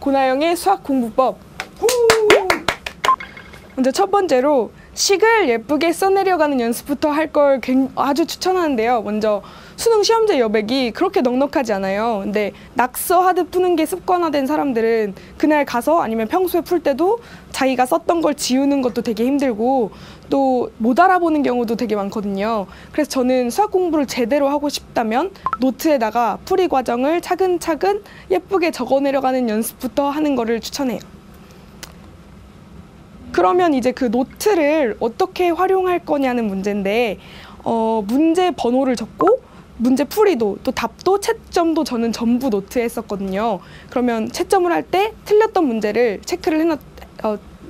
고나영의 수학 공부법. 먼저 첫 번째로 식을 예쁘게 써내려가는 연습부터 할 걸 아주 추천하는데요. 먼저 수능 시험제 여백이 그렇게 넉넉하지 않아요. 근데 낙서 하듯 푸는 게 습관화된 사람들은 그날 가서 아니면 평소에 풀 때도 자기가 썼던 걸 지우는 것도 되게 힘들고 또 못 알아보는 경우도 되게 많거든요. 그래서 저는 수학 공부를 제대로 하고 싶다면 노트에다가 풀이 과정을 차근차근 예쁘게 적어내려가는 연습부터 하는 거를 추천해요. 그러면 이제 그 노트를 어떻게 활용할 거냐는 문제인데 문제 번호를 적고 문제 풀이도 또 답도 채점도 저는 전부 노트에 했었거든요. 그러면 채점을 할 때 틀렸던 문제를 체크를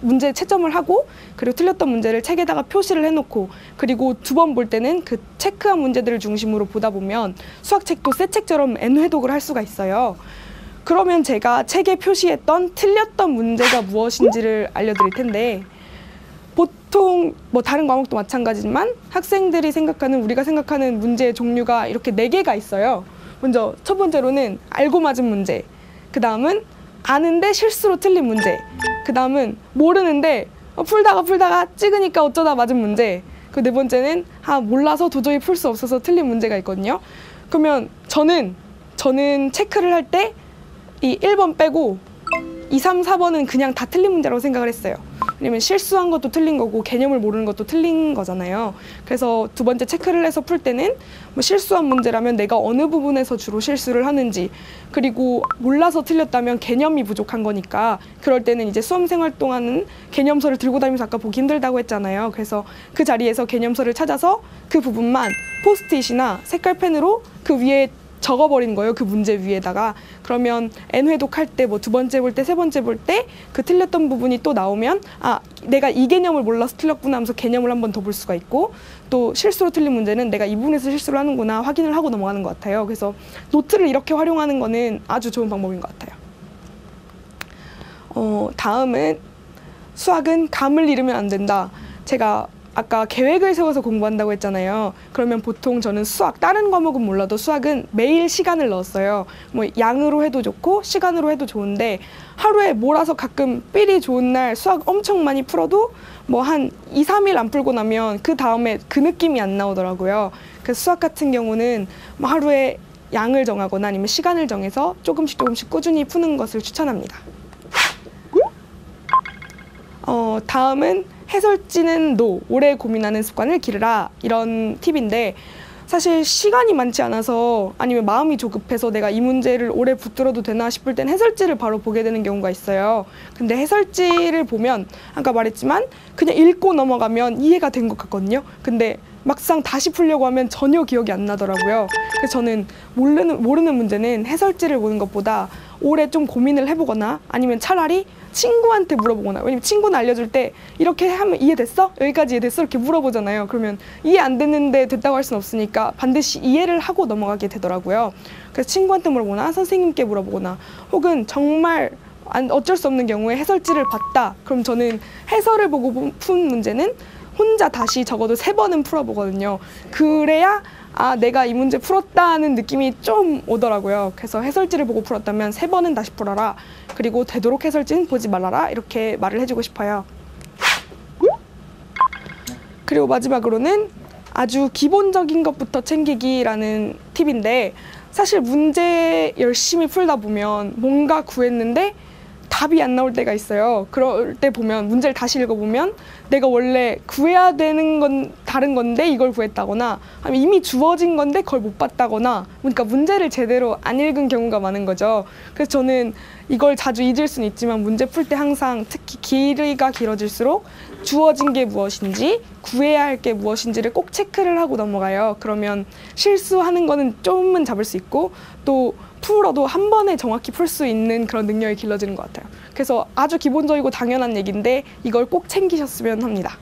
문제 채점을 하고 그리고 틀렸던 문제를 책에다가 표시를 해놓고 그리고 두 번 볼 때는 그 체크한 문제들을 중심으로 보다 보면 수학책도 새 책처럼 N회독을 할 수가 있어요. 그러면 제가 책에 표시했던 틀렸던 문제가 무엇인지를 알려드릴 텐데 보통 뭐 다른 과목도 마찬가지지만 학생들이 생각하는 우리가 생각하는 문제의 종류가 이렇게 4개가 있어요. 먼저 첫 번째로는 알고 맞은 문제, 그 다음은 아는데 실수로 틀린 문제, 그 다음은 모르는데 풀다가 찍으니까 어쩌다 맞은 문제, 그 네 번째는 몰라서 도저히 풀 수 없어서 틀린 문제가 있거든요. 그러면 저는 체크를 할 때 이 1번 빼고 2, 3, 4번은 그냥 다 틀린 문제라고 생각을 했어요. 왜냐면 실수한 것도 틀린 거고 개념을 모르는 것도 틀린 거잖아요. 그래서 두 번째 체크를 해서 풀 때는 뭐 실수한 문제라면 내가 어느 부분에서 주로 실수를 하는지, 그리고 몰라서 틀렸다면 개념이 부족한 거니까 그럴 때는 이제 수험생활 동안은 개념서를 들고 다니면서 아까 보기 힘들다고 했잖아요. 그래서 그 자리에서 개념서를 찾아서 그 부분만 포스트잇이나 색깔펜으로 그 위에 적어버린 거예요. 그 문제 위에다가. 그러면 N회독 할 때 뭐 두 번째 볼 때, 세 번째 볼 때 그 틀렸던 부분이 또 나오면 내가 이 개념을 몰라서 틀렸구나 하면서 개념을 한 번 더 볼 수가 있고, 또 실수로 틀린 문제는 내가 이 부분에서 실수를 하는구나 확인을 하고 넘어가는 것 같아요. 그래서 노트를 이렇게 활용하는 거는 아주 좋은 방법인 것 같아요. 다음은 수학은 감을 잃으면 안 된다. 제가 아까 계획을 세워서 공부한다고 했잖아요. 그러면 보통 저는 다른 과목은 몰라도 수학은 매일 시간을 넣었어요. 뭐 양으로 해도 좋고 시간으로 해도 좋은데 하루에 몰아서 가끔 삘이 좋은 날 수학 엄청 많이 풀어도 뭐 한 2, 3일 안 풀고 나면 그 다음에 그 느낌이 안 나오더라고요. 그래서 수학 같은 경우는 뭐 하루에 양을 정하거나 아니면 시간을 정해서 조금씩 꾸준히 푸는 것을 추천합니다. 다음은 해설지는 오래 고민하는 습관을 기르라, 이런 팁인데 사실 시간이 많지 않아서 아니면 마음이 조급해서 내가 이 문제를 오래 붙들어도 되나 싶을 땐 해설지를 바로 보게 되는 경우가 있어요. 근데 해설지를 보면 아까 말했지만 그냥 읽고 넘어가면 이해가 된 것 같거든요. 근데 막상 다시 풀려고 하면 전혀 기억이 안 나더라고요. 그래서 저는 모르는 문제는 해설지를 보는 것보다 오래 좀 고민을 해보거나 아니면 차라리 친구한테 물어보거나, 왜냐면 친구는 알려줄 때 이렇게 하면 이해됐어? 여기까지 이해됐어? 이렇게 물어보잖아요. 그러면 이해 안 됐는데 됐다고 할 수는 없으니까 반드시 이해를 하고 넘어가게 되더라고요. 그래서 친구한테 물어보거나 선생님께 물어보거나 혹은 정말 어쩔 수 없는 경우에 해설지를 봤다. 그럼 저는 해설을 보고 푼 문제는 혼자 다시 적어도 3번은 풀어보거든요. 그래야 내가 이 문제 풀었다는 느낌이 좀 오더라고요. 그래서 해설지를 보고 풀었다면 3번은 다시 풀어라. 그리고 되도록 해설지는 보지 말아라. 이렇게 말을 해주고 싶어요. 그리고 마지막으로는 아주 기본적인 것부터 챙기기라는 팁인데 사실 문제 열심히 풀다 보면 뭔가 구했는데 답이 안 나올 때가 있어요. 그럴 때 보면 문제를 다시 읽어보면 내가 원래 구해야 되는 건 다른 건데 이걸 구했다거나 아니면 이미 주어진 건데 그걸 못 봤다거나, 그러니까 문제를 제대로 안 읽은 경우가 많은 거죠. 그래서 저는 이걸 자주 잊을 수는 있지만 문제 풀 때 항상 특히 길이가 길어질수록 주어진 게 무엇인지 구해야 할 게 무엇인지를 꼭 체크를 하고 넘어가요. 그러면 실수하는 거는 좀은 잡을 수 있고 또 풀어도 한 번에 정확히 풀 수 있는 그런 능력이 길러지는 것 같아요. 그래서 아주 기본적이고 당연한 얘기인데 이걸 꼭 챙기셨으면 합니다.